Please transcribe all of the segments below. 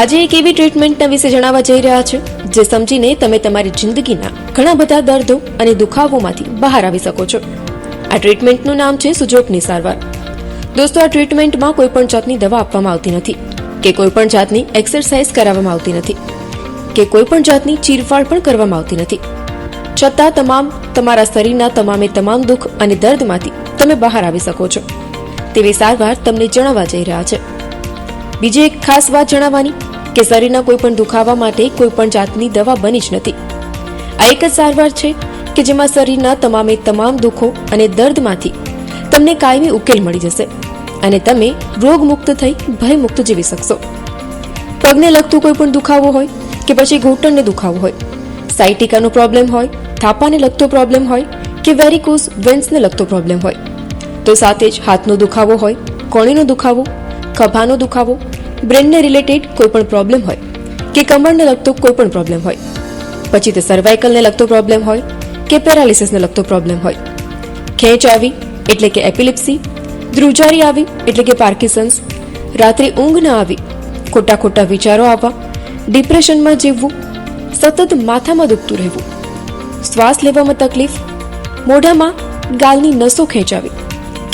આજે એક એવી ટ્રીટમેન્ટના વિશે જણાવવા જઈ રહ્યા છે જે સમજીને તમે તમારી જિંદગીના ઘણા બધા દર્દો અને દુખાવોમાંથી બહાર આવી શકો છો. આ ટ્રીટમેન્ટનું નામ છે સુજોગની સારવાર. દોસ્તો, આ ટ્રીટમેન્ટમાં કોઈ પણ જાતની દવા આપવામાં આવતી નથી કે કોઈ પણ જાતની એક્સરસાઇઝ કરાવવામાં આવતી નથી કે કોઈ પણ જાતની ચીરફાડ પણ કરવામાં આવતી નથી. છતાં તમારા શરીરના તમામ દુઃખ અને દર્દમાંથી તમે બહાર આવી શકો છો તેવી સારવાર તમને જણાવવા જઈ રહ્યા છે. બીજી એક ખાસ વાત જણાવવાની કે શરીરના કોઈ પણ દુખાવા માટે કોઈ પણ જાતની દવા બની જ નથી. આ એક જ સારવાર છે કે જેમાં શરીરના તમામ દુઃખો અને દર્દમાંથી તમને કાયમી ઉકેલ મળી જશે અને તમે રોગમુક્ત થઈ ભયમુક્ત જીવી શકશો. પગને લગતું કોઈ પણ દુખાવો હોય કે પછી ઘૂંટણને દુખાવો હોય, સાયટિકાનો પ્રોબ્લેમ હોય, થાપાને લગતો પ્રોબ્લેમ હોય કે વેરિકોઝ વેન્સને લગતો પ્રોબ્લેમ હોય, તો સાથે જ હાથનો દુખાવો હોય, કોણીનો દુખાવો, ખભાનો દુખાવો, બ્રેનને રિલેટેડ કોઈ પણ પ્રોબ્લેમ હોય કે કમરને લગતો કોઈ પણ પ્રોબ્લેમ હોય, પછી તે સર્વાઇકલને લગતો પ્રોબ્લેમ હોય કે પેરાલિસિસને લગતો પ્રોબ્લેમ હોય, ખેંચ આવી એટલે કે એપિલિપ્સી, ધ્રુજારી આવી એટલે કે પાર્કિન્સન્સ, રાત્રે ઊંઘ ન આવી, ખોટા વિચારો આવવા, ડિપ્રેશનમાં જીવવું, સતત માથામાં દુખતું રહેવું, શ્વાસ લેવામાં તકલીફ, મોઢામાં ગાલની નસો ખેંચાવી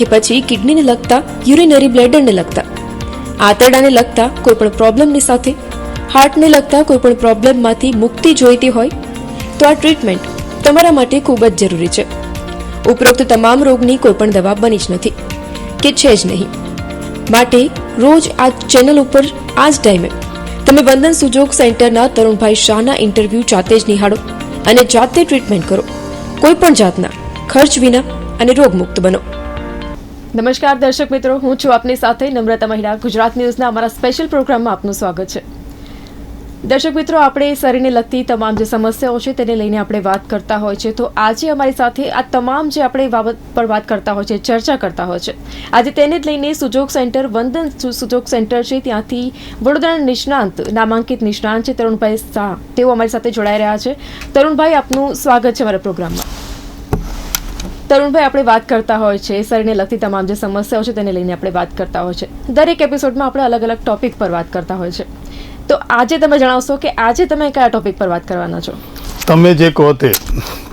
કે પછી કિડનીને લગતા, યુરિનરી બ્લેડરને લગતા, આંતરડાને લગતા કોઈ પણ પ્રોબ્લેમની સાથે હાર્ટને લગતા કોઈ પણ પ્રોબ્લેમમાંથી મુક્તિ જોઈતી હોય તો આ ટ્રીટમેન્ટ તમારા માટે ખૂબ જ જરૂરી છે. ઉપરોક્ત તમામ રોગની કોઈ પણ દવા બની જ નથી કે છે જ નહીં. માટે રોજ આ ચેનલ ઉપર આ જ ટાઈમે તમે વંદન સુજોગ સેન્ટરના તરુણભાઈ શાહના ઇન્ટરવ્યૂ જાતે જ નિહાળો અને જાતે ટ્રીટમેન્ટ કરો. કોઈ પણ જાતના ખર્ચ વિના અને રોગમુક્ત બનો. નમસ્કાર દર્શક મિત્રો, હું છું આપની સાથે નમ્રતા મહિડા. ગુજરાત ન્યૂઝના અમારા સ્પેશિયલ પ્રોગ્રામમાં આપનું સ્વાગત છે. દર્શક મિત્રો, આપણે શરીરને લગતી તમામ જે સમસ્યાઓ છે તેને લઈને આપણે વાત કરતા હોય છે. તો આજે અમારી સાથે આ તમામ જે આપણે બાબત પર વાત કરતા હોય છે, ચર્ચા કરતા હોય છે, આજે તેને જ લઈને સુજોગ સેન્ટર, વંદન સુજોગ સેન્ટર છે ત્યાંથી વડોદરાના નિષ્ણાંત, નામાંકિત નિષ્ણાંત છે તરુણભાઈ શાહ, તેઓ અમારી સાથે જોડાઈ રહ્યા છે. તરુણભાઈ, આપનું સ્વાગત છે અમારા પ્રોગ્રામમાં. તરુણભાઈ, આપણે વાત કરતા હોય છે શરીરને લગતી તમામ જે સમસ્યાઓ છે તેને લઈને આપણે વાત કરતા હોય છે. દરેક એપિસોડમાં આપણે અલગ અલગ ટોપિક પર વાત કરતા હોય છે. તો આજે તમે જણાવશો કે આજે તમે કયા ટોપિક પર વાત કરવાના છો? તમે જે કહો તે,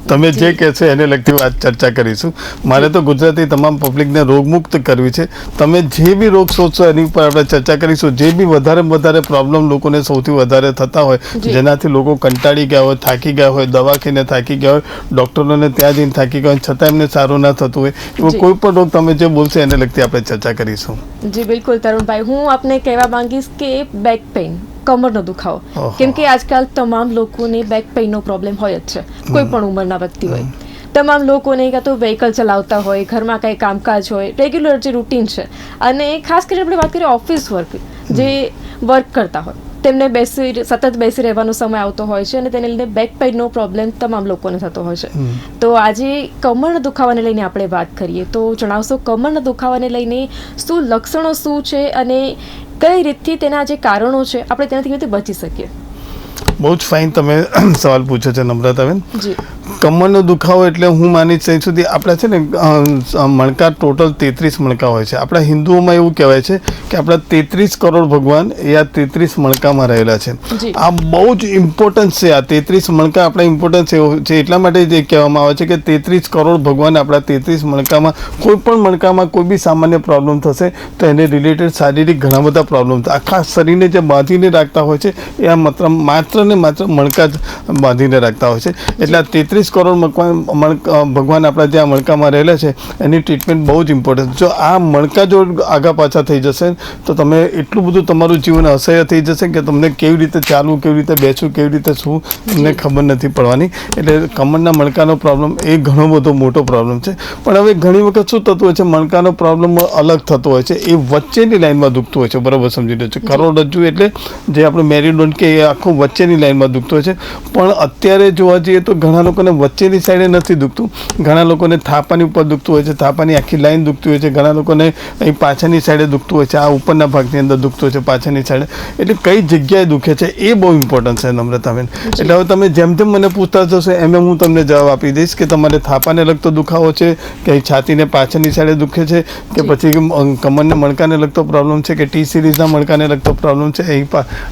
તમે જે કહેશો એને લગતી વાત ચર્ચા કરીશું. મારે તો ગુજરાતી તમામ પબ્લિકને રોગમુક્ત કરવી છે. તમે જે બી રોગ શોધશો એની ઉપર આપણે ચર્ચા કરીશું. જે બી વધારે પ્રોબ્લેમ લોકોને સૌથી વધારે થતા હોય, જેનાથી લોકો કંટાળી ગયા હોય, થાકી ગયા હોય, દવાખાને થાકી ગયા હોય, ડૉક્ટરોને ત્યાં જઈને થાકી ગયા હોય, છતાં એમને સારું ના થતું હોય, એવો કોઈ પણ રોગ તમે જે બોલશો એને લગતી આપણે ચર્ચા કરીશું. જી બિલકુલ તરુણભાઈ, હું આપને કહેવા માંગીશ કે બેક પેઇન, કમરનો દુખાવો, કેમ કે આજકાલ તમામ લોકોને બેક પેઇનનો પ્રોબ્લેમ હોય જ છે. કોઈ પણ ઉંમરના વ્યક્તિ હોય, તમામ લોકોને કાં તો વ્હીકલ ચલાવતા હોય, ઘરમાં કંઈ કામકાજ હોય, રેગ્યુલર જે રૂટીન છે, અને ખાસ કરીને આપણે વાત કરીએ ઓફિસ વર્ક, જે વર્ક કરતા હોય તેમને સતત બેસી રહેવાનો સમય આવતો હોય છે અને તેને લઈને બેક પેઇનનો પ્રોબ્લેમ તમામ લોકોને થતો હોય છે. તો આજે કમરના દુખાવાને લઈને આપણે વાત કરીએ. તો જણાવશો કમરના દુખાવાને લઈને શું લક્ષણો શું છે અને કઈ રીતથી તેના જે કારણો છે આપણે તેનાથી કેવી રીતે બચી શકીએ? બહુ જ ફાઇન તમે સવાલ પૂછો છો નમ્રતાબેન. જી, કમરનો દુખાવો એટલે હું માની ત્યાં સુધી આપણા છે ને મણકા ટોટલ 33 મણકા હોય છે. આપણા હિન્દુઓમાં એવું કહેવાય છે કે આપણા 33 કરોડ ભગવાન એ આ 33 મણકામાં રહેલા છે. આ બહુ જ ઇમ્પોર્ટન્સ છે. આ 33 મણકા આપણા ઇમ્પોર્ટન્સ છે એટલા માટે જે કહેવામાં આવે છે કે 33 કરોડ ભગવાન આપણા 33 મણકામાં, કોઈ પણ મણકામાં કોઈ બી સામાન્ય પ્રોબ્લેમ થશે તો એને રિલેટેડ શારીરિક ઘણા બધા પ્રોબ્લેમ થાય. આખા શરીરને જે બાંધીને રાખતા હોય છે એ આ માત્ર ને માત્ર મણકા જ બાંધીને રાખતા હોય છે. એટલે 33 કરોડ ભગવાન આપણા જ્યાં મણકામાં રહેલા છે એની ટ્રીટમેન્ટ બહુ જ ઇમ્પોર્ટન્ટ. જો આ મણકા જો આગા પાછા થઈ જશે તો તમે એટલું બધું તમારું જીવન અસહ્ય થઈ જશે કે તમને કેવી રીતે ચાલવું, કેવી રીતે બેસવું, કેવી રીતે શું તમને ખબર નથી પડવાની. એટલે કમરના મણકાનો પ્રોબ્લેમ એ ઘણો બધો મોટો પ્રોબ્લેમ છે. પણ હવે ઘણી વખત શું થતું હોય છે, મણકાનો પ્રોબ્લેમ અલગ થતો હોય છે, એ વચ્ચેની લાઈનમાં દુખતું હોય છે. બરાબર સમજી લો છો? કરોડરજ્જુ એટલે જે આપણે મેરીડોન કે એ આખું વચ્ચેની લાઈનમાં દુખતું હોય છે. પણ અત્યારે જોવા જઈએ તો ઘણા લોકોને વચ્ચેની સાઈડે નથી દુખતું. ઘણા લોકોને થાપાની ઉપર દુખતું હોય છે, થાપાની આખી લાઈન દુખતી હોય છે, ઘણા લોકોને અહીં પાછળની સાઈડે દુખતું હોય છે, આ ઉપરના ભાગની અંદર દુખતું હોય છે પાછળની સાઈડે. એટલે કઈ જગ્યાએ દુખે છે એ બહુ ઇમ્પોર્ટન્ટ છે નમ્રતાબેન. એટલે હવે તમે જેમ જેમ મને પૂછતા જશો એમ હું તમને જવાબ આપી દઈશ કે તમારે થાપાને લગતો દુખાવો છે કે છાતીને પાછળની સાઈડે દુખે છે કે પછી કમરને મણકાને લગતો પ્રોબ્લેમ છે કે ટી સિરીઝના મણકાને લગતો પ્રોબ્લેમ છે, એ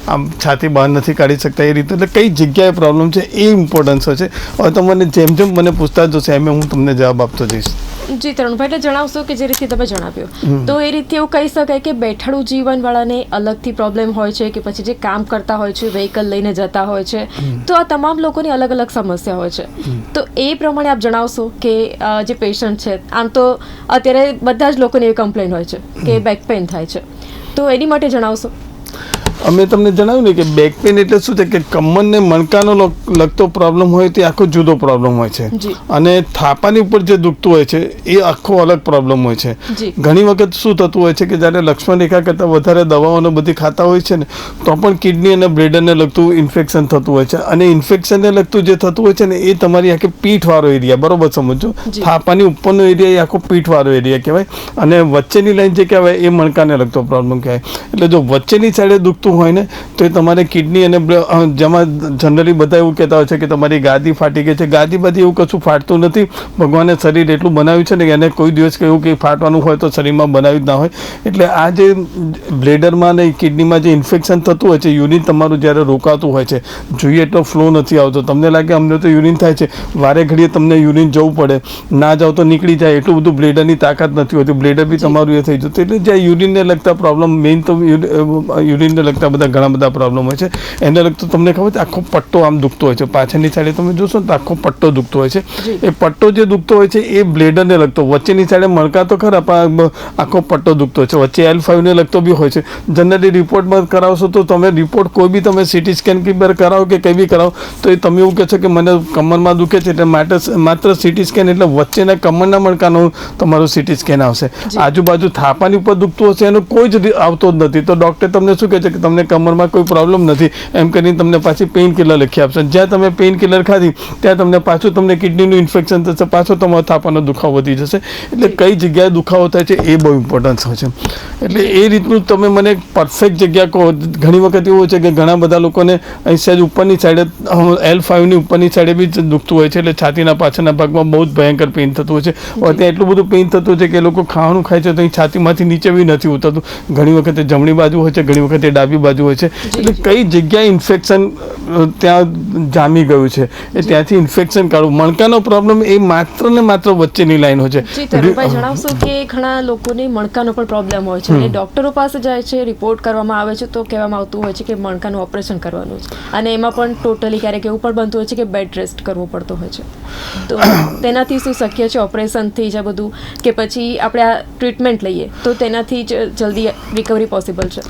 આમ છાતી બહાર નથી કાઢી શકતા એ રીતે. એટલે કઈ જગ્યાએ પ્રોબ્લેમ છે એ ઇમ્પોર્ટન્સ છે. હવે તમને જેમ જેમ મને પૂછતા જશો એમ હું તમને જવાબ આપતો જઈશ. જી તરુણભાઈ, એટલે જણાવશો કે જે રીતે તમે જણાવ્યું તો એ રીતે એવું કહી શકાય કે બેઠાડું જીવનવાળાને અલગથી પ્રોબ્લેમ હોય છે કે પછી જે કામ કરતા હોય છે, વ્હીકલ લઈને જતા હોય છે, તો આ તમામ લોકોની અલગ અલગ સમસ્યા હોય છે. તો એ પ્રમાણે આપ જણાવશો કે જે પેશન્ટ છે, આમ તો અત્યારે બધા જ લોકોને એવી કમ્પ્લેન હોય છે કે બેક પેઇન થાય છે, તો એની માટે જણાવશો. અમે તમને જણાવ્યું ને કે બેક પેઇન એટલે શું છે કે કમરને મણકાનો લગતો પ્રોબ્લેમ હોય તે આખો જુદો પ્રોબ્લેમ હોય છે, અને થાપાની ઉપર જે દુખતું હોય છે એ આખો અલગ પ્રોબ્લેમ હોય છે. ઘણી વખત શું થતું હોય છે કે જ્યારે લક્ષ્મણ રેખા કરતાં વધારે દવાઓને બધી ખાતા હોય છે ને તો પણ કિડની અને બ્લેડરને લગતું ઇન્ફેક્શન થતું હોય છે, અને ઇન્ફેક્શનને લગતું જે થતું હોય છે ને એ તમારી આખી પીઠવાળો એરિયા, બરોબર સમજો, થાપાની ઉપરનો એરિયા એ આખો પીઠવાળો એરિયા કહેવાય, અને વચ્ચેની લાઈન જે કહેવાય એ મણકાને લગતો પ્રોબ્લેમ કહેવાય. એટલે જો વચ્ચેની સાઈડે દુખતું હોય ને તો એ તમારે કિડની અને જેમાં જનરલી બધા એવું કહેતા હોય છે કે તમારી ગાદી ફાટી ગઈ છે. ગાદી બધી એવું કશું ફાટતું નથી. ભગવાને શરીર એટલું બનાવ્યું છે ને કે એને કોઈ દિવસ એવું કે ફાટવાનું હોય તો શરીરમાં બનાવ્યું જ ના હોય. એટલે આ જે બ્લેડરમાં અને કિડનીમાં જે ઇન્ફેક્શન થતું હોય છે, યુરિન તમારું જ્યારે રોકાતું હોય છે, જોઈએ એટલો ફ્લો નથી આવતો, તમને લાગે અમને તો યુરિન થાય છે, વારે ઘડીએ તમને યુરિન જવું પડે, ના જાવ તો નીકળી જાય, એટલું બધું બ્લેડરની તાકાત નથી હોતી, બ્લેડર બી તમારું એ થઈ જતું. એટલે જ્યાં યુરિનને લગતા પ્રોબ્લેમ, મેઇન તો યુરિનને લગતા બધા ઘણા બધા પ્રોબ્લેમ હોય છે. એને લગતો તમને ખબર છે આખો પટ્ટો આમ દુખતો હોય છે, પાછળની સાઈડે તમે જોશો ને તો આખો પટ્ટો દુખતો હોય છે. એ પટ્ટો જે દુખતો હોય છે એ બ્લેડરને લગતો, વચ્ચેની સાઈડે મણકા તો ખરા પણ આખો પટ્ટો દુખતો હોય છે, વચ્ચે L5ને લગતો બી હોય છે. જનરલી રિપોર્ટમાં કરાવશો તો તમે રિપોર્ટ કોઈ બી તમે સીટી સ્કેન કે કરાવો કે કંઈ બી કરાવો તો એ તમે એવું કહેશો કે મને કમરમાં દુખે છે, એટલે માત્ર સીટી સ્કેન એટલે વચ્ચેના કમરના મણકાનું તમારું સીટી સ્કેન આવશે. આજુબાજુ થાપાની ઉપર દુખતું હશે એનો કોઈ જ આવતો જ નથી, તો ડૉક્ટર તમને શું કહે છે કે તમને કમરમાં કોઈ પ્રોબ્લેમ નથી એમ કરીને તમને પાછી પેઇન કિલર લખી આપશે. જ્યાં તમે પેઇન કિલર ખાધી ત્યાં તમને પાછું તમને કિડનીનું ઇન્ફેક્શન થશે, પાછો તમારો થાપાનો દુખાવો વધી જશે. એટલે કઈ જગ્યાએ દુખાવો થાય છે એ બહુ ઇમ્પોર્ટન્સ હોય છે. એટલે એ રીતનું તમે મને પરફેક્ટ જગ્યા કહો. ઘણી વખત એવું છે કે ઘણા બધા લોકોને અહીં સહેજ ઉપરની સાઈડે L5ની ઉપરની સાઈડે બી દુખતું હોય છે, એટલે છાતીના પાછળના ભાગમાં બહુ જ ભયંકર પેઇન થતું હોય છે. ત્યાં એટલું બધું પેઇન થતું હોય છે કે લોકો ખાવાનું ખાય છે તો અહીં છાતીમાંથી નીચે બી નથી ઉતરતું. ઘણી વખતે જમણી બાજુ હોય છે, ઘણી વખતે ડાબી બાજુ હોય છે. એટલે કઈ જગ્યાએ ઇન્ફેક્શન ત્યાં જામી ગયું છે એ ત્યાંથી ઇન્ફેક્શન કાઢવું. મણકાનો પ્રોબ્લેમ એ માત્ર ને માત્ર વચ્ચેની લાઈન હોય છે. જણાવશો કે ઘણા લોકોને મણકાનો પણ પ્રોબ્લેમ હોય છે અને ડોક્ટરો પાસે જાય છે, રિપોર્ટ કરવામાં આવે છે તો કહેવામાં આવતું હોય છે કે મણકાનું ઓપરેશન કરવાનું છે, અને એમાં પણ ટોટલી ક્યારેક એવું પણ બનતું હોય છે કે બેડ રેસ્ટ કરવો પડતો હોય છે. તો તેનાથી શું શક્ય છે ઓપરેશનથી જ બધું, કે પછી આપણે આ ટ્રીટમેન્ટ લઈએ તો તેનાથી જ જલ્દી રિકવરી પોસિબલ છે?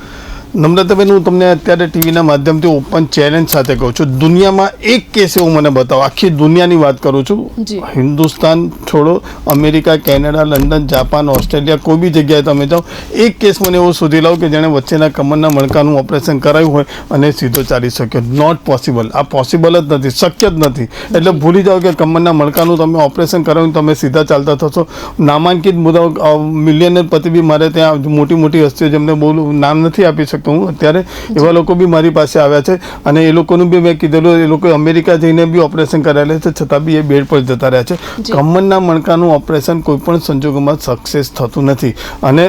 નમ્રતાબેન, હું તમને અત્યારે ટીવીના માધ્યમથી ઓપન ચેલેન્જ સાથે કહું છું, દુનિયામાં એક કેસ એવું મને બતાવો, આખી દુનિયાની વાત કરું છું, હિન્દુસ્તાન છોડો, America, Canada, London, Japan, Australia, કોઈ બી જગ્યાએ તમે જાઓ, એક કેસ મને એવો શોધી લાવો કે જેણે વચ્ચેના કમરના મણકાનું ઓપરેશન કરાયું હોય અને સીધો ચાલી શક્યો. Not possible. આ પોસિબલ જ નથી, શક્ય જ નથી. એટલે ભૂલી જાઓ કે કમરના મણકાનું તમે ઓપરેશન કરાવ્યું તમે સીધા ચાલતા થશો. નામાંકિત મુદ્દાઓ મિલિયનર પતિ બી મારે ત્યાં મોટી મોટી હસ્તીઓ જેમને બહુ નામ નથી આપી શકતો હું અત્યારે, એવા લોકો બી મારી પાસે આવ્યા છે, અને એ લોકોનું બી મેં કીધેલું, એ લોકો અમેરિકા જઈને બી ઓપરેશન કરાયેલા છે છતાં બી એ બેડ પર જતા રહ્યા છે. કમરના મણકાનું ઓપરેશન કોઈ પણ સંજોગોમાં સક્સેસ થતું નથી, અને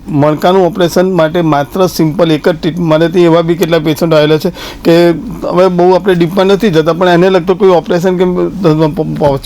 મણકાનું ઓપરેશન માટે માત્ર સિમ્પલ એક જ ટ્રીટમેન્ટ. મારેથી એવા બી કેટલા પેશન્ટ આવેલા છે કે હવે બહુ આપણે ડીપમાં નથી જતા પણ એને લગતો કોઈ ઓપરેશન કે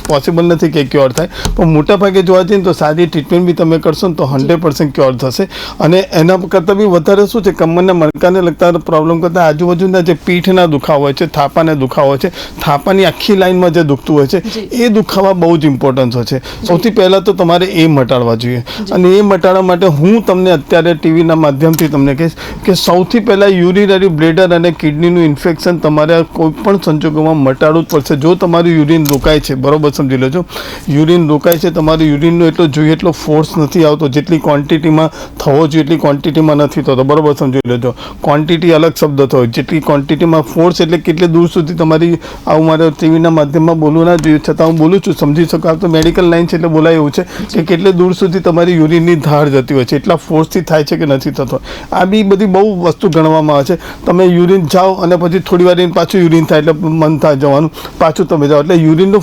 પોસિબલ નથી કે ક્યોર થાય, પણ મોટા ભાગે જોવા જઈએ તો સાદી ટ્રીટમેન્ટ બી તમે કરશો ને તો 100% ક્યોર થશે. અને એના કરતાં બી વધારે શું છે, કમરના મણકાને લગતા પ્રોબ્લેમ કરતાં આજુબાજુના જે પીઠના દુખાવા હોય છે, થાપાને દુખાવા હોય છે, થાપાની આખી લાઈનમાં જે દુખતું હોય છે એ દુખાવા બહુ જ ઇમ્પોર્ટન્સ હોય છે. સૌથી પહેલાં તો તમારે એ મટાડવા જોઈએ, અને એ મટાડવા માટે હું તમને અત્યારે ટીવીના માધ્યમથી તમને કહીશ કે સૌથી પહેલાં યુરિનરી બ્લેડર અને કિડનીનું ઇન્ફેક્શન તમારે કોઈ પણ સંજોગોમાં મટાડવું જ પડશે. જો તમારું યુરિન રોકાય છે, બરોબર સમજી લેજો, યુરિન રોકાય છે, તમારું યુરિનનો એટલો જોઈએ એટલો ફોર્સ નથી આવતો, જેટલી ક્વોન્ટિટીમાં થવો જોઈએ એટલી ક્વોન્ટિટીમાં નથી થતો, બરોબર સમજી લેજો. ક્વોન્ટિટી અલગ શબ્દ થયો, જેટલી ક્વોન્ટિટીમાં ફોર્સ એટલે કેટલે દૂર સુધી તમારી, આવું મારે ટીવીના માધ્યમમાં બોલવું ના જોઈએ, છતાં હું બોલું છું, સમજી શકો. આ તો મેડિકલ લાઈન છે એટલે બોલાય એવું છે કે કેટલે દૂર સુધી તમારી યુરિનની ધાર જતી હોય છે, એટલા ફોર્સથી થાય છે કે નથી થતો. આ બી બધી બહુ વસ્તુ ગણવામાં આવે છે. તમે યુરિન જાઓ અને પછી થોડી વાર પાછું યુરિન થાય એટલે મન થાય જવાનું, પાછું તમે જાઓ એટલે યુરિનનો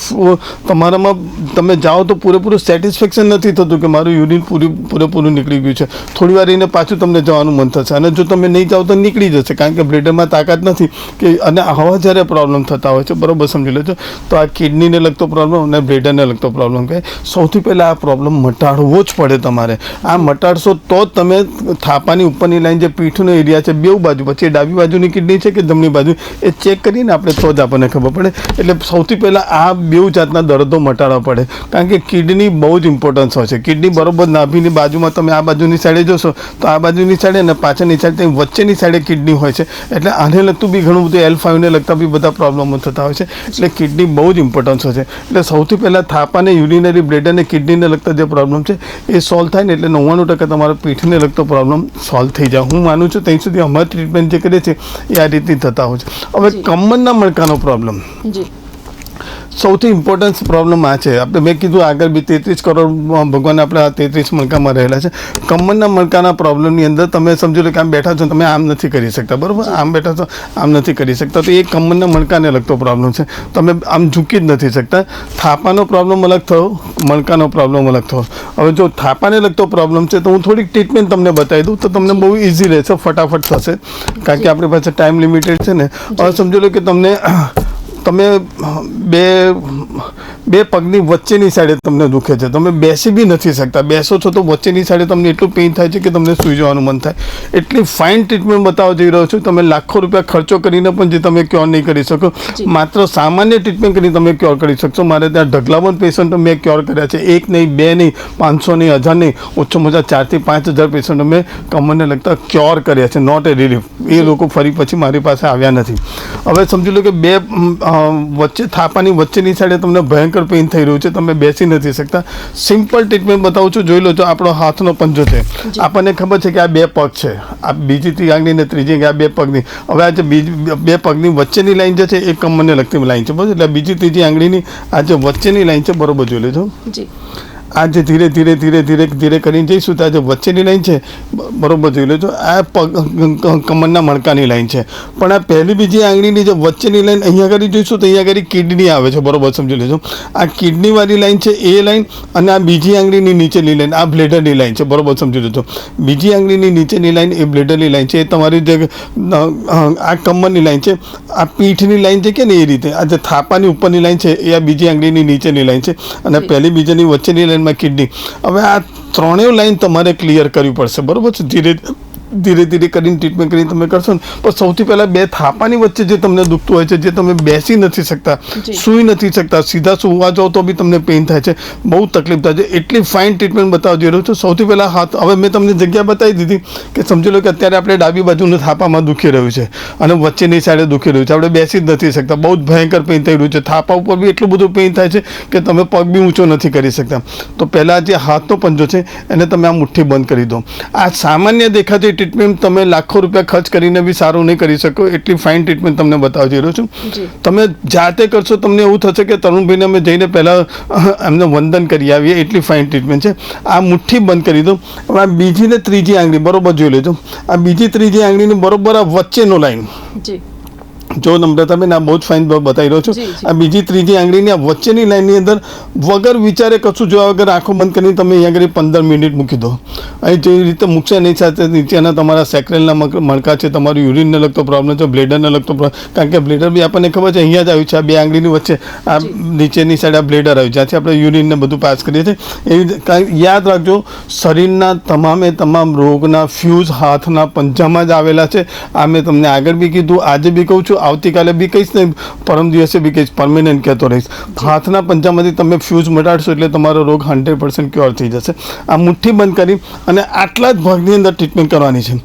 તમારામાં તમે જાઓ તો પૂરેપૂરું સેટિસ્ફેક્શન નથી થતું કે મારું યુરિન પૂરેપૂરું નીકળી ગયું છે. થોડી વાર એને પાછું તમને જવાનું મન થશે, અને જો તમે નહીં જાઓ તો નીકળી જશે, કારણ કે બ્લેડરમાં તાકાત નથી કે. અને આવા જ્યારે પ્રોબ્લેમ થતા હોય છે, બરાબર સમજી લેજો. તો આ કિડનીને લગતો પ્રોબ્લેમ અને બ્લેડરને લગતો પ્રોબ્લેમ કહે. સૌથી પહેલાં આ પ્રોબ્લેમ મટાડવો જ પડે તમારે. આ મટાડશો તો જ તમે થાપાની ઉપરની લાઈન જે પીઠનો એરિયા છે બેઉ બાજુ, પછી ડાબી બાજુની કિડની છે કે જમણી બાજુ, એ ચેક કરીને આપણે તો જ આપણને ખબર પડે. એટલે સૌથી પહેલાં આ બેઉ જાતના દર્દો મટાડવા પડે, કારણ કે કિડની બહુ જ ઇમ્પોર્ટન્સ હોય છે. કિડની બરોબર નાભીની બાજુમાં, તમે આ બાજુની સાઈડે જોશો તો આ બાજુની સાઈડે અને પાછળની સાઈડે વચ્ચેની સાઈડે કિડની હોય છે. એટલે આને લગતું બી ઘણું બધું L5ને લગતા બી બધા પ્રોબ્લેમો થતા હોય છે. એટલે કિડની બહુ જ ઇમ્પોર્ટન્સ હોય છે. એટલે સૌથી પહેલાં થાપાને, યુરિનરી બ્લેડરને, કિડનીને લગતા જે પ્રોબ્લેમ છે એ સોલ્વ થાય ને એટલે 99% તમારો પીઠને લગતો પ્રોબ્લેમ સોલ્વ થઈ જાય. હું માનું છું ત્યાં સુધી અમારી ટ્રીટમેન્ટ જે કરીએ છીએ એ આ રીતની થતા હોય છે. હવે કમરના મણકાનો પ્રોબ્લેમ, સૌથી ઇમ્પોર્ટન્ટ પ્રોબ્લેમ આ છે. આપણે મેં કીધું આગળ બી 33 કરોડ ભગવાન આપણા 33 મણકામાં રહેલા છે. કમરના મણકાના પ્રોબ્લેમની અંદર તમે સમજી લો કે આમ બેઠા છો, તમે આમ નથી કરી શકતા, બરાબર, આમ બેઠા છો આમ નથી કરી શકતા, તો એ કમરના મણકાને લગતો પ્રોબ્લેમ છે. તમે આમ ઝૂકી જ નથી શકતા. થાપાનો પ્રોબ્લેમ અલગ થયો, મણકાનો પ્રોબ્લેમ અલગ થયો. હવે જો થાપાને લગતો પ્રોબ્લેમ છે તો હું થોડીક ટ્રીટમેન્ટ તમને બતાવી દઉં તો તમને બહુ ઇઝી રહેશે, ફટાફટ થશે, કારણ કે આપણી પાસે ટાઈમ લિમિટેડ છે ને. હવે સમજી લો કે તમે બે પગની વચ્ચેની સાઈડે તમને દુખે છે, તમે બેસી બી નથી શકતા, બેસો છો તો વચ્ચેની સાઈડે તમને એટલું પેઇન થાય છે કે તમને સૂઈ જવાનું મન થાય. એટલી ફાઇન ટ્રીટમેન્ટ બતાવવા જઈ રહ્યો છું. તમે લાખો રૂપિયા ખર્ચો કરીને પણ જે તમે ક્યોર નહીં કરી શકો, માત્ર સામાન્ય ટ્રીટમેન્ટ કરીને તમે ક્યોર કરી શકશો. મારે ત્યાં ઢગલાબંધ પેશન્ટો મેં ક્યોર કર્યા છે, 1 નહીં, 2 નહીં, 500 નહીં, 1000 નહીં, ઓછામાં ઓછા 4 થી 5000 પેશન્ટો મેં કમરને લગતા ક્યોર કર્યા છે, નોટ એ રિલીફ. એ લોકો ફરી પછી મારી પાસે આવ્યા નથી. હવે સમજી લો કે બે વચ્ચે થાપાની વચ્ચેની સાઈડે તમને ભયંકર પેઇન થઈ રહ્યું છે, તમે બેસી નથી શકતા. સિમ્પલ ટ્રીટમેન્ટ બતાવું છું, જોઈ લો. જો આપણો હાથનો પંજો છે, આપણને ખબર છે કે આ 2 પગ છે, આ બીજી આંગળી ને ત્રીજી આ 2 પગની. હવે આ જે 2 પગની વચ્ચેની લાઈન જે છે એ કમરને લગતી લાઈન છે, બરાબર. એટલે બીજી ત્રીજી આંગળીની આ જે વચ્ચેની લાઈન છે, બરોબર જોઈ લેજો. આ જે ધીરે ધીરે ધીરે ધીરે ધીરે કરીને જઈશું તો આ જે વચ્ચેની લાઈન છે, બરોબર જોઈ લેજો. આ કમરના મણકાની લાઈન છે. પણ આ પહેલી બીજી આંગળીની જે વચ્ચેની લાઈન અહીંયા આગળ જોઈશું તો અહીંયા આગળ કિડની આવે છે, બરોબર સમજી લેજો. આ કિડનીવાળી લાઈન છે એ લાઈન, અને આ બીજી આંગળીની નીચેની લાઈન આ બ્લેડરની લાઈન છે, બરોબર સમજી લેજો. બીજી આંગળીની નીચેની લાઈન એ બ્લેડરની લાઈન છે, એ તમારી જે આ કમરની લાઈન છે. આ પીઠની લાઈન છે કે ને એ રીતે આ જે થાપાની ઉપરની લાઈન છે એ આ બીજી આંગળીની નીચેની લાઈન છે, અને પહેલી બીજાની વચ્ચેની લાઈન કિડની. હવે આ ત્રણેય લાઈન તમારે ક્લિયર કરવી પડશે, બરોબર છે. ધીરે ધીરે કરીને ટ્રીટમેન્ટ કરીને તમે કરશો ને. પણ સૌથી પહેલાં 2 થાપાની વચ્ચે જે તમને દુખતું હોય છે, જે તમે બેસી નથી શકતા, સૂઈ નથી શકતા, સીધા સૂવા જાઓ તો બી તમને પેઇન થાય છે, બહુ તકલીફ થાય છે, એટલી ફાઇન ટ્રીટમેન્ટ બતાવવા જઈ રહ્યો છું. સૌથી પહેલાં હાથ, હવે મેં તમને જગ્યા બતાવી દીધી કે સમજી લો કે અત્યારે આપણે ડાબી બાજુનું થાપામાં દુખી રહ્યું છે અને વચ્ચેની સાઈડે દુખી રહ્યું છે, આપણે બેસી જ નથી શકતા, બહુ જ ભયંકર પેઇન થઈ રહ્યું છે. થાપા ઉપર બી એટલું બધું પેઇન થાય છે કે તમે પગ બી ઊંચો નથી કરી શકતા. તો પહેલાં જે હાથનો પંજો છે એને તમે આ મુઠ્ઠી બંધ કરી દો. આ સામાન્ય દેખાતી ટ્રીટમેન્ટ તમે લાખો રૂપિયા ખર્ચ કરીને બી સારું નહીં કરી શકો, એટલી ફાઇન ટ્રીટમેન્ટ તમને બતાવી જઈ રહ્યો છું. તમે જાતે કરશો તમને એવું થશે કે તરુણભાઈને અમે જઈને પહેલાં એમને વંદન કરી આવીએ, એટલી ફાઇન ટ્રીટમેન્ટ છે. આ મુઠ્ઠી બંધ કરી દો. હવે આ બીજી ને ત્રીજી આંગળી બરોબર જોઈ લેજો. આ બીજી ત્રીજી આંગળીની બરોબર આ વચ્ચેનો લાઈન જો નમ્રતાબેન આ બહુ જ ફાઇન બતાવી રહ્યો છું. આ બીજી ત્રીજી આંગળીની આ વચ્ચેની લાઈનની અંદર વગર વિચારે કશું જોયા વગર આંખો બંધ કરીને તમે અહીંયા આગળ 15 મિનિટ મૂકી દો. અહીં જે રીતે મૂકશે એની સાથે નીચેના તમારા સેક્રેલના મણકા છે, તમારું યુરિનને લગતો પ્રોબ્લેમ છે, બ્લેડરને લગતો પ્રોબ્લેમ, કારણ કે બ્લેડર બી આપણને ખબર છે અહીંયા જ આવ્યું છે, આ 2 આંગળીની વચ્ચે આ નીચેની સાઈડ આ બ્લેડર આવ્યું, જ્યાંથી આપણે યુરિનને બધું પાસ કરીએ છીએ. એવી યાદ રાખજો, શરીરના તમામ રોગના ફ્યુઝ હાથના પંજામાં જ આવેલા છે. આ મેં તમને આગળ બી કીધું, આજે બી કહું છું. આવતીકાલે બી કહીશ ને પરમ દિવસે બી કહીશ, પરમેનન્ટ કહેતો રહીશ. હાથના પંજામાંથી તમે ફ્યુઝ મટાડશો એટલે તમારો રોગ 100% ક્યોર થઈ જશે. આ મુઠ્ઠી બંધ કરી અને આટલા જ ભાગની અંદર ટ્રીટમેન્ટ કરવાની છે.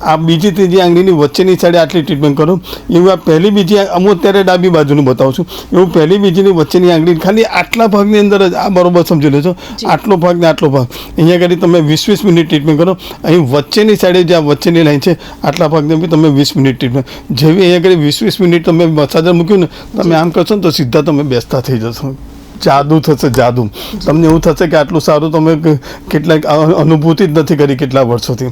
આ બીજી ત્રીજી આંગળીની વચ્ચેની સાઈડે આટલી ટ્રીટમેન્ટ કરો. એવું આ પહેલી બીજી હું અત્યારે ડાબી બાજુનું બતાવું છું. એવું પહેલી બીજીની વચ્ચેની આંગળી ખાલી આટલા ભાગની અંદર જ આ બરોબર સમજી લેજો. આટલો ભાગ ને આટલો ભાગ અહીંયા આગળ તમે 20-20 મિનિટ ટ્રીટમેન્ટ કરો. અહીં વચ્ચેની સાઈડે જે આ વચ્ચેની લાઈન છે આટલા ભાગને બી તમે 20 મિનિટ ટ્રીટમેન્ટ. જેવી અહીંયા આગળ 20-20 મિનિટ તમે મસાજર મૂક્યું ને તમે આમ કરશો ને તો સીધા તમે બેસતા થઈ જશો. જાદુ થશે, જાદુ. તમને એવું થશે કે આટલું સારું તમે કેટલાક અનુભૂતિ જ નથી કરી કેટલા વર્ષોથી.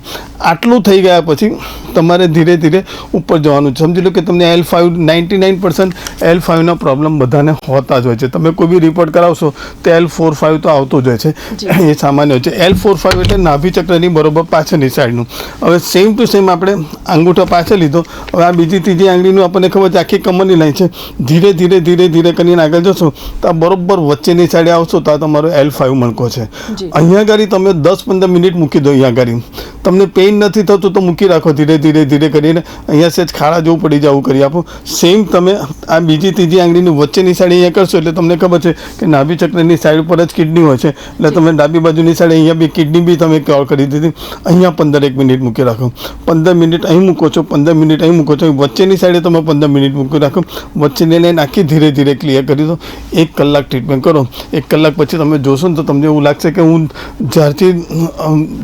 આટલું થઈ ગયા પછી તમારે ધીરે ધીરે ઉપર જવાનું છે. સમજી લો કે તમને L5 99% L5ના પ્રોબ્લેમ બધાને હોતા જ હોય છે. તમે કોઈ બી રિપોર્ટ કરાવશો તો L4-5 તો આવતો જ હોય છે, એ સામાન્ય હોય છે. L4-5 એટલે નાભી ચક્રની બરોબર પાછળની સાઈડનું. હવે સેમ ટુ સેમ આપણે અંગૂઠો પાછળ લીધો. હવે આ બીજી ત્રીજી આંગળીનું આપણને ખબર છે આખી કમરની લાઈન છે. ધીરે ધીરે ધીરે ધીરે કરીને આગળ જશો તો આ બરોબર વચ્ચેની સાઈડે આવશો તો આ તમારો L5 મણકો છે. અહીંયા આગળ તમે 10-15 મિનિટ મૂકી દો. અહીંયા આગળ તમને પેઇન નથી થતું તો મૂકી રાખો. ધીરે ધીરે ધીરે કરીને અહીંયા સેજ ખાડા જેવું પડી જાય એવું કરી આપો. સેમ તમે આ બીજી ત્રીજી આંગળીની વચ્ચેની સાઈડ અહીંયા કરશો એટલે તમને ખબર છે કે નાભી ચક્રની સાઈડ પર જ કિડની હોય છે. એટલે તમે ડાબી બાજુની સાઈડ અહીંયા બી કિડની બી તમે ક્યોર કરી દીધી. અહીંયા 15 મિનિટ મૂકી રાખો. 15 મિનિટ અહીં મૂકો છો, 15 મિનિટ અહીં મૂકો છો. વચ્ચેની સાઈડે તમે 15 મિનિટ મૂકી રાખો. વચ્ચેની લાઈન આખી ધીરે ધીરે ક્લિયર કરી દો. 1 કલાક ટ્રીટમેન્ટ કરો. 1 કલાક પછી તમે જોશો ને તો તમને એવું લાગશે કે હું જ્યારથી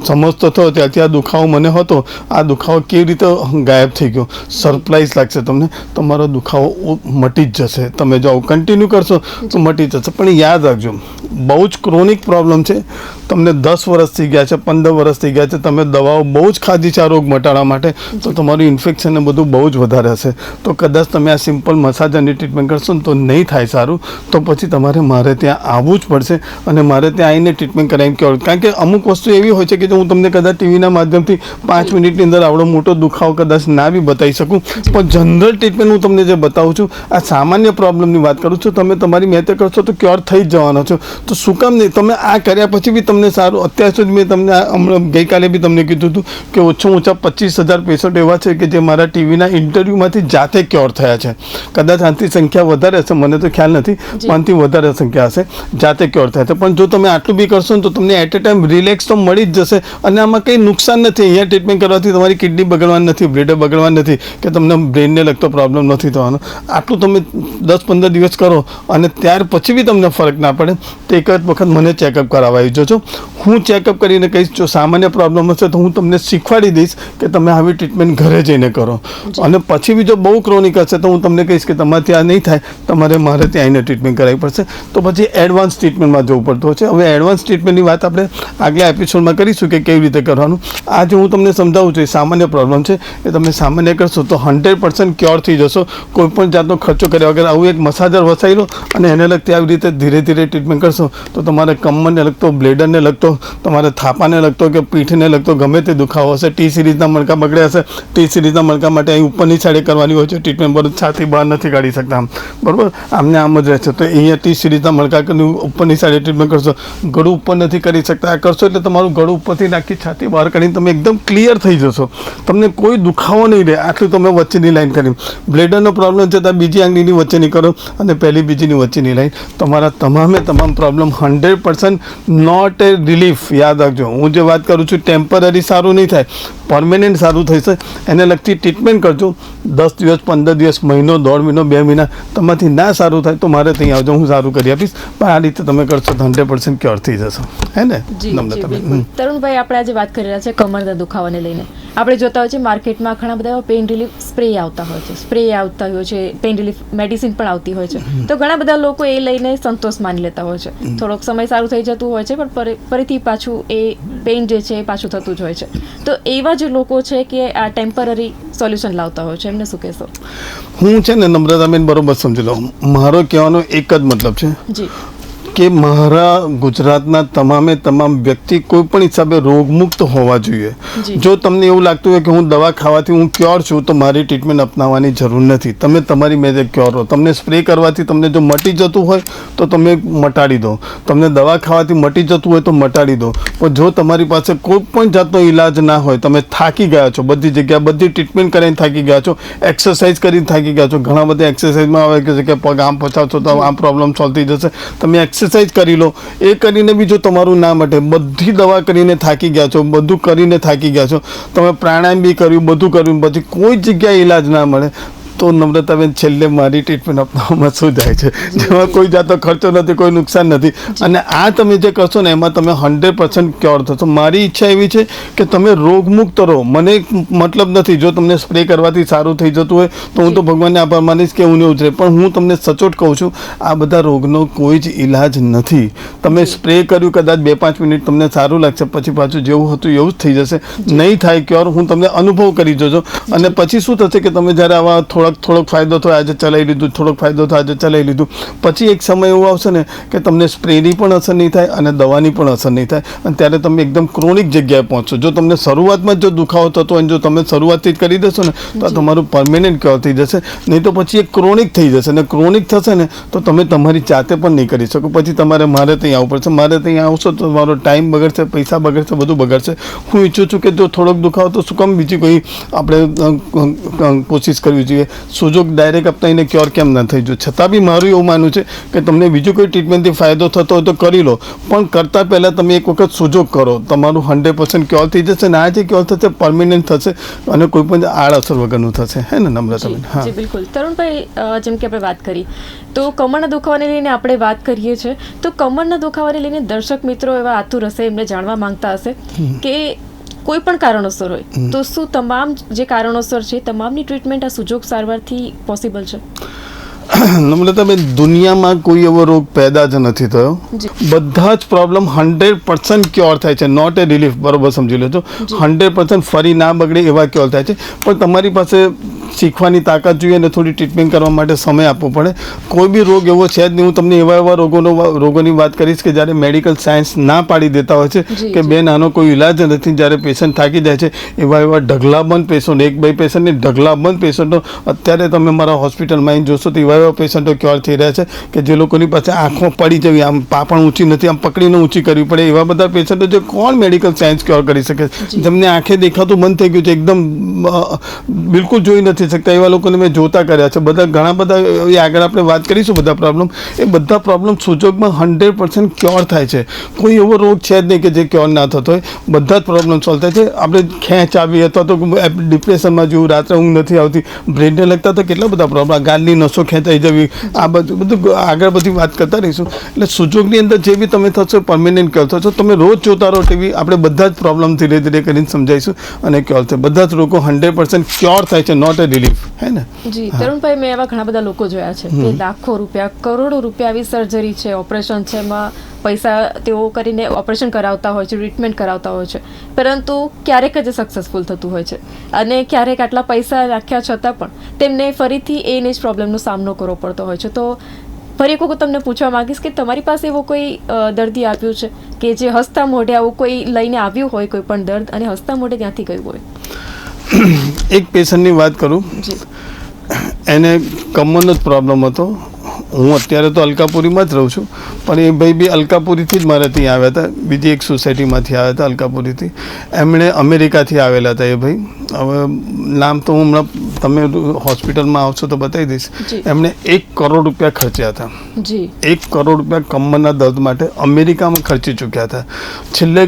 સમજતો થયો ત્યારથી આ દુખાવો મને હતો, આ દુખાવો કેવી રીતે ગાયબ થઈ ગયો. સરપ્રાઈઝ લાગશે તમને. તમારો દુખાવો મટી જ જશે. તમે જો કન્ટિન્યુ કરશો તો મટી જશે. પણ યાદ રાખજો, બહુ જ ક્રોનિક પ્રોબ્લેમ છે. તમને 10 વર્ષ થઈ ગયા છે, 15 વર્ષ થઈ ગયા છે, તમે દવાઓ બહુ જ ખાધી છે આ રોગ મટાડવા માટે, તો તમારું ઇન્ફેક્શન ને બધું બહુ જ વધારે હશે. તો કદાચ તમે આ સિમ્પલ મસાજરની ટ્રીટમેન્ટ કરશો ને તો નહીં થાય સારું. તો પછી તમારે મારે ત્યાં આવવું જ પડશે અને મારે ત્યાં આવીને ટ્રીટમેન્ટ કરાવીને ક્યોર. કારણ કે અમુક વસ્તુ એવી હોય છે કે હું તમને કદાચ ટીવીના માધ્યમથી 5 મિનિટની અંદર આવડો મોટો દુખાવો કદાચ ના બી બતાવી શકું, પણ જનરલ ટ્રીટમેન્ટ હું તમને જે બતાવું છું આ સામાન્ય પ્રોબ્લેમની વાત કરું છું. તમે તમારી મહેનત કરશો તો ક્યોર થઈ જ જવાનો છો. તો શું કામ નહીં? તમે આ કર્યા પછી બી તમને સારું. અત્યાર સુધી મેં તમને હમણાં ગઈકાલે બી તમને કીધું હતું કે ઓછામાં ઓછા 25,000 પેશન્ટ એવા છે કે જે મારા ટીવીના ઇન્ટરવ્યૂમાંથી જાતે ક્યોર થયા છે. કદાચ આનાથી સંખ્યા વધારે હશે, મને તો ખ્યાલ નથી, પણ આનાથી વધારે સંખ્યા હશે જાતે ક્યોર થાય છે. પણ જો તમે આટલું બી કરશો ને તો તમને એટ એ ટાઈમ રિલેક્સ તો મળી જ જશે. અને આમાં કંઈ નુકસાન નથી. અહીંયા ટ્રીટમેન્ટ કરવાથી તમારી કિડની બગડવાની નથી, બ્રેડ બગડવાની નથી, કે તમને બ્રેનને લગતો પ્રોબ્લેમ નથી થવાનો. આટલું તમે 10-15 દિવસ કરો અને ત્યાર પછી બી તમને ફરક ના પડે તો એક જ વખત મને ચેકઅપ કરાવવા આવી જજો. હું ચેકઅપ કરીને કહીશ. જો સામાન્ય પ્રોબ્લેમ હશે તો હું તમને શીખવાડી દઈશ કે તમે આવી ટ્રીટમેન્ટ ઘરે જઈને કરો. અને પછી બી જો બહુ ક્રોનિક હશે તો હું તમને કહીશ કે તમારે ત્યાં નહીં થાય, તમારે મારે ત્યાં આવીને ટ્રીટમેન્ટ કરાવવી પડશે. તો પછી એડવાન્સ ટ્રીટમેન્ટમાં જવું પડતું છે. હવે એડવાન્સ ટ્રીટમેન્ટની વાત આપણે આગલા એપિસોડમાં કરીશું કે કેવી રીતે કરવાનું. આજે હું તમને સમજાવું છું. સામાન્ય પ્રોબ્લેમ છે એ તમે સામાન્ય કરશો તો 100% ક્યોર થઈ જશો. કોઈ પણ જાતનો ખર્ચો કર્યા વગર આવું એક મસાજર વસાવી લો અને એને લગતી આવી રીતે ધીરે ધીરે ટ્રીટમેન્ટ કરશો તો તમારે કમરને લગતો, બ્લેડરને લગતો, તમારે થાપાને લગતો કે પીઠને લગતો ગમે તે દુખાવો હશે, ટી સિરીઝના મણકા બગડ્યા હશે, ટી સિરીઝના મણકા માટે અહીં ઉપરની સાઈડે કરવાની હોય છે ટ્રીટમેન્ટ. બરોબર, છાતી બહાર નથી કાઢી શકતા આમ, બરાબર, આમને આમ જ રહેશે. તો અહીંયા ટી સિરીઝના મણકા કરી ઉપરની સાઈડે ટ્રીટમેન્ટ કરશો. ગળું ઉપર નથી કરી શકતા, આ કરશો એટલે તમારું ગળું ઉપરથી નાખી છાતી બહાર કાઢીને તમે એકદમ ક્લિયર થઈ જશો. તમને કોઈ દુખાવો નહીં રહે. આટલું તમે વચ્ચેની લાઈન કરી. બ્લેડરનો પ્રોબ્લેમ છે તો બીજી આંગળીની વચ્ચેની કરો અને પહેલી બીજીની વચ્ચેની લાઈન. તમારા તમામ પ્રોબ્લેમ 100% નોટ એ રિલીફ. યાદ રાખજો, હું જે વાત કરું છું ટેમ્પરરી સારું નહીં થાય, પરમેનન્ટ સારું થશે. એને લગતી ટ્રીટમેન્ટ કરજો. 10 દિવસ, 15 દિવસ, મહિનો, 1.5 મહિનો, 2 મહિના તમારાથી ના સારું થાય તો મારે ત્યાં આવજો, હું સારું કરી આપીશ. પણ આ રીતે તમે કરશો તો 100% ક્યોર થઈ જશો. હે ને તરુણભાઈ, આપણે આજે વાત કરી રહ્યા છે કમરના દુખાવાને લઈને. આપણે જોતા હોય છે માર્કેટમાં ઘણા બધા એવા પેઇન રિલીફ સ્પ્રે આવતા હોય છે, પેઇન રિલીફ મેડિસિન પણ આવતી હોય છે. તો ઘણા બધા લોકો એ લઈને સંતોષ માની લેતા હોય છે. થોડોક સમય સારું થઈ જતું હોય છે પણ ફરીથી પાછું એ પેઇન જે છે એ પાછું થતું જ હોય છે. તો એવા જે લોકો છે કે આ ટેમ્પરરી સોલ્યુશન લાવતા હોય છે, એમને શું કહેશો? હું છે ને નમ્રતાબેન બરોબર સમજી લો, મારો કહેવાનો એક જ મતલબ છે કે મારા ગુજરાતના તમામ વ્યક્તિ કોઈ પણ હિસાબે રોગમુક્ત હોવા જોઈએ. જો તમને એવું લાગતું હોય કે હું દવા ખાવાથી હું ક્યોર છું તો મારી ટ્રીટમેન્ટ અપનાવવાની જરૂર નથી. તમે તમારી મેજે ક્યોર હો. તમને સ્પ્રે કરવાથી તમને જો મટી જતું હોય તો તમે મટાડી દો, તમને દવા ખાવાથી મટી જતું હોય તો મટાડી દો. પણ જો તમારી પાસે કોઈ પણ જાતનો ઈલાજ ના હોય, તમે થાકી ગયા છો, બધી જગ્યાએ બધી ટ્રીટમેન્ટ કરીને થાકી ગયા છો, એક્સરસાઇઝ કરીને થાકી ગયા છો, ઘણા બધા એક્સરસાઇઝમાં આવે કે પગ આમ પચાવશો તો આ પ્રોબ્લેમ સોલ્વ થઈ જશે, તમે એક્સરસાઇઝ કરી લો. એ કરીને બી જો તમારું ના મટે, બધી દવા કરીને થાકી ગયા છો, બધું કરીને થાકી ગયા છો, તમે પ્રાણાયામ બી કર્યું, બધું કર્યું, પછી કોઈ જગ્યાએ ઈલાજ ના મળે તો નમ્રતાબેન છેલ્લે મારી ટ્રીટમેન્ટ અપનાવવામાં શું જાય છે, જેમાં કોઈ જાતનો ખર્ચો નથી, કોઈ નુકસાન નથી. અને આ તમે જે કરશો ને એમાં તમે 100% ક્યોર થશો. મારી ઈચ્છા એવી છે કે તમે રોગમુક્ત રહો. મને મતલબ નથી જો તમને સ્પ્રે કરવાથી સારું થઈ જતું હોય તો હું તો ભગવાનને આભાર માનીશ કે હું ઉતરે, પણ હું તમને સચોટ કહું છું આ બધા રોગનો કોઈ જ ઈલાજ નથી. તમે સ્પ્રે કર્યું, કદાચ 2-5 મિનિટ તમને સારું લાગશે, પછી પાછું જેવું હતું એવું જ થઈ જશે, નહીં થાય ક્યોર. હું તમને અનુભવ કરી જોજો. અને પછી શું થશે કે તમે જ્યારે આવા થોડોક ફાયદો થયો, આજે ચલાવી લીધું, થોડોક ફાયદો થયો, આજે ચલાવી લીધું, પછી એક સમય એવો આવશે ને કે તમને સ્પ્રેની પણ અસર નહીં થાય અને દવાની પણ અસર નહીં થાય, અને ત્યારે તમે એકદમ ક્રોનિક જગ્યાએ પહોંચશો. જો તમને શરૂઆતમાં જો દુખાવો થતો હોય, જો તમે શરૂઆતથી જ કરી દેશો ને તો તમારું પરમેનન્ટ ક્યોર થઈ જશે. નહીં તો પછી એક ક્રોનિક થઈ જશે, અને ક્રોનિક થશે ને તો તમે તમારી જાતે પણ નહીં કરી શકો. પછી તમારે મારે ત્યાં આવવું પડશે. મારે ત્યાં આવશો તો તમારો ટાઈમ બગડશે, પૈસા બગડશે, બધું બગડશે. હું ઈચ્છું છું કે જો થોડોક દુખાવો તો શું કામ બીજી કોઈ આપણે કોશિશ કરવી જોઈએ. સુજોગ ડાયરેક્ટ અપનાવીને ક્યોર કેમ ના થઈ જાય. છતાં બી મારું એવું માનવું છે કે તમને બીજું કોઈ ટ્રીટમેન્ટથી ફાયદો થતો હોય તો કરી લો, પણ કરતાં પહેલાં તમે એક વખત સુજોગ કરો, તમારું 100% ક્યોર થઈ જશે. ને આ જે ક્યોર થશે પરમેનન્ટ થશે અને કોઈ પણ આડઅસર વગરનું થશે. હે ને નમ્રતાબેન? હા જી બિલકુલ. તરુણભાઈ, જેમ કે આપણે વાત કરી તો કમરના દુખાવાને લઈને આપણે વાત કરીએ છીએ, તો કમરના દુખાવાને લઈને દર્શક મિત્રો એવા આતુર હશે, એમને જાણવા માંગતા હશે કે કોઈ પણ કારણોસર હોય તો શું તમામ જે કારણોસર છે તમામની ટ્રીટમેન્ટ આ સુજોગ સારવારથી પોસિબલ છે? નમ્રતાબેન, દુનિયામાં કોઈ એવો રોગ પેદા જ નથી થયો. બધા જ પ્રોબ્લેમ 100% ક્યોર થાય છે, નોટ એ રિલીફ. બરોબર સમજી લેજો. 100% ફરી ના બગડે એવા ક્યોર થાય છે. પણ તમારી પાસે શીખવાની તાકાત જોઈએ અને થોડી ટ્રીટમેન્ટ કરવા માટે સમય આપવો પડે. કોઈ બી રોગ એવો છે જ નહીં. હું તમને એવા રોગોની વાત કરીશ કે જ્યારે મેડિકલ સાયન્સ ના પાડી દેતા હોય છે કે બેન આનો કોઈ ઈલાજ નથી, જ્યારે પેશન્ટ થાકી જાય છે, એવા ઢગલાબંધ પેશન્ટ, 1-2 પેશન્ટની ઢગલાબંધ પેશન્ટો અત્યારે તમે મારા હોસ્પિટલમાં આવીને જોશો તો એવા પેશન્ટો ક્યોર થઈ રહ્યા છે કે જે લોકોની પાસે આંખો પડી જવી, આમ પાપણ ઊંચી નથી, આમ પકડીને ઊંચી કરવી પડે, એવા બધા પેશન્ટો જે કોણ મેડિકલ સાયન્સ ક્યોર કરી શકે? જેમને આંખે દેખાતું બંધ થઈ ગયું છે, એકદમ બિલકુલ જોઈ નથી શકતા, એવા લોકોને મેં જોતા કર્યા છે. બધા ઘણા બધા આગળ આપણે વાત કરીશું બધા પ્રોબ્લેમ. એ બધા પ્રોબ્લેમ સુજોગમાં 100% ક્યોર થાય છે. કોઈ એવો રોગ છે જ નહીં કે જે ક્યોર ના થતો હોય. બધા જ પ્રોબ્લેમ સોલ્વ થાય છે. આપણે ખેંચ આવી અથવા તો ડિપ્રેશનમાં જેવું, રાત્રે ઊંઘ નથી આવતી, બ્રેનને લગતા તો કેટલા બધા પ્રોબ્લેમ, ગાલની નસો ખેંચાઈ જવી, આ બધું આગળ બધી વાત કરતા રહીશું. એટલે સુજોગની અંદર જે બી તમે થશો પરમેનન્ટ ક્યોર થશો. તમે રોજ જોતા રહો ટીવી, આપણે બધા જ પ્રોબ્લેમ ધીરે ધીરે કરીને સમજાઈશું અને ક્યોર થાય. બધા જ રોગો 100% ક્યોર થાય છે, નોટ એ રિલીફ. હે ને? જી તરુણભાઈ, મેં એવા ઘણા બધા લોકો જોયા છે કે લાખો રૂપિયા, કરોડો રૂપિયા આવી સર્જરી છે, ઓપરેશન છે, એમાં પૈસા તેઓ કરીને ઓપરેશન કરાવતા હોય છે, ટ્રીટમેન્ટ કરાવતા હોય છે, પરંતુ ક્યારેક જ સક્સેસફુલ થતું હોય છે. અને ક્યારેક આટલા પૈસા નાખ્યા છતાં પણ તેમને ફરીથી એને જ પ્રોબ્લેમનો સામનો કરવો પડતો હોય છે. તો ફરી એક વખત તમને પૂછવા માંગીશ કે તમારી પાસે એવો કોઈ દર્દી આવ્યું છે કે જે હસતા મોઢે આવું કોઈ લઈને આવ્યું હોય, કોઈ પણ દર્દ, અને હસતા મોઢે ત્યાંથી ગયું હોય? એક પેશન્ટની વાત કરું, એને કમરનો જ પ્રોબ્લેમ હતો. હું અત્યારે તો અલકાપુરીમાં જ રહું છું, પણ એ ભાઈ બી અલકાપુરીથી જ મારે ત્યાં આવ્યા હતા, બીજી એક સોસાયટીમાંથી આવ્યા હતા અલકાપુરીથી. એમણે અમેરિકાથી આવેલા હતા એ ભાઈ. હવે નામ તો હું હમણાં તમે હોસ્પિટલમાં આવશો તો બતાવી દઈશ. એમણે 1 કરોડ રૂપિયા ખર્ચ્યા હતા. 1 કરોડ રૂપિયા કમરના દર્દ માટે અમેરિકામાં ખર્ચી ચૂક્યા હતા. છેલ્લે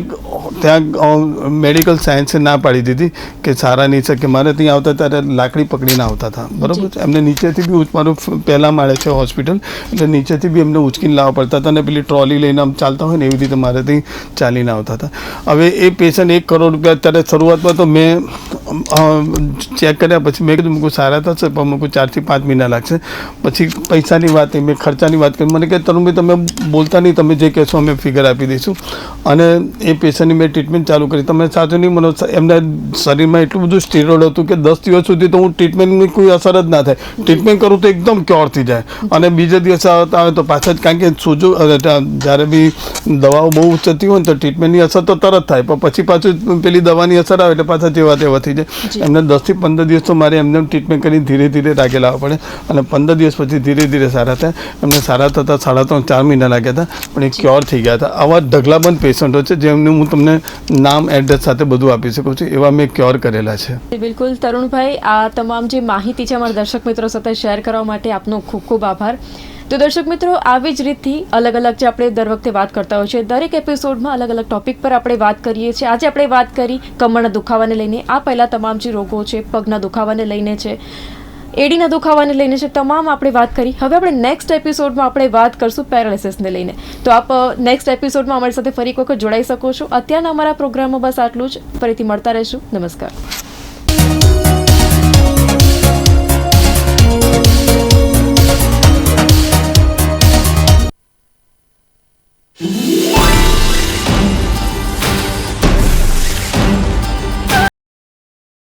ત્યાં મેડિકલ સાયન્સે ના પાડી દીધી કે સારા નહીં શકે. મારે ત્યાં આવતા ત્યારે લાકડી પકડીને આવતા હતા. બરાબર છે? એમને નીચેથી બી મારું પહેલાં માળે છે હોસ્પિટલ, એટલે નીચેથી બી એમને ઉચકીને લાવવા પડતા હતા, અને પેલી ટ્રોલી લઈને આમ ચાલતા હોય ને એવી રીતે મારે ત્યાં ચાલીને આવતા હતા. હવે એ પેશન્ટ 1 કરોડ રૂપિયા, અત્યારે શરૂઆતમાં તો મેં ચેક કર્યા પછી મેં કીધું મૂકું સારા થશે પણ મૂકું 4 થી 5 મહિના લાગશે. પછી પૈસાની વાત મેં ખર્ચાની વાત કરી. મને કહે તરુણભાઈ તમે બોલતા નહીં, તમે જે કહેશો અમે ફિગર આપી દઈશું. અને એ પેશન્ટની મેં ટ્રીટમેન્ટ ચાલુ કરી. તમે સાચું નહીં માનો, એમના શરીરમાં એટલું બધું સ્ટીરોઇડ હતું કે 10 દિવસ સુધી તો હું ટ્રીટમેન્ટની કોઈ અસર જ ના થાય. ટ્રીટમેન્ટ કરું તો એકદમ ક્યોર થઈ જાય અને બીજા દિવસે આવે તો પાછા જ, કારણ કે સોજો જ્યારે બી દવાઓ બહુ થતી હોય ને તો ટ્રીટમેન્ટની અસર તો તરત થાય, પણ પછી પાછું પેલી દવાની અસર આવે એટલે પાછા જેવા તેવા થઈ જાય. એમને 10 થી 15 દિવસ તો મારે એમને ટ્રીટમેન્ટ કરી ધીરે ધીરે રાખી લાવવા પડે અને 15 દિવસ પછી ધીરે ધીરે સારા થાય. એમને સારા થતાં 3.5-4 મહિના લાગ્યા હતા પણ એ ક્યોર થઈ ગયા હતા. આવા ઢગલાબંધ પેશન્ટો છે જેમનું હું તમને નામ એડ્રેસ સાથે બધું આપી શકું છું, એવા મેં ક્યોર કરેલા છે. બિલકુલ તરુણભાઈ, આ તમામ જે માહિતી છે અમારા દર્શક મિત્રો સાથે શેર કરવા માટે આપનો ખૂબ ખૂબ આભાર. તો દર્શક મિત્રો, આવી જ રીતથી અલગ અલગ જે આપણે દર વખતે વાત કરતા હોય છે, દરેક એપિસોડમાં અલગ અલગ ટોપિક પર આપણે વાત કરીએ છીએ. આજે આપણે વાત કરી કમરના દુખાવાને લઈને. આ પહેલાં તમામ જે રોગો છે, પગના દુખાવાને લઈને છે, એડીના દુખાવાને લઈને છે, તમામ આપણે વાત કરી. હવે આપણે નેક્સ્ટ એપિસોડમાં આપણે વાત કરશું પેરાલિસિસને લઈને. તો આપ નેક્સ્ટ એપિસોડમાં અમારી સાથે ફરી એક વખત જોડાઈ શકો છો. અત્યારના અમારા પ્રોગ્રામમાં બસ આટલું જ. ફરીથી મળતા રહેશું. નમસ્કાર.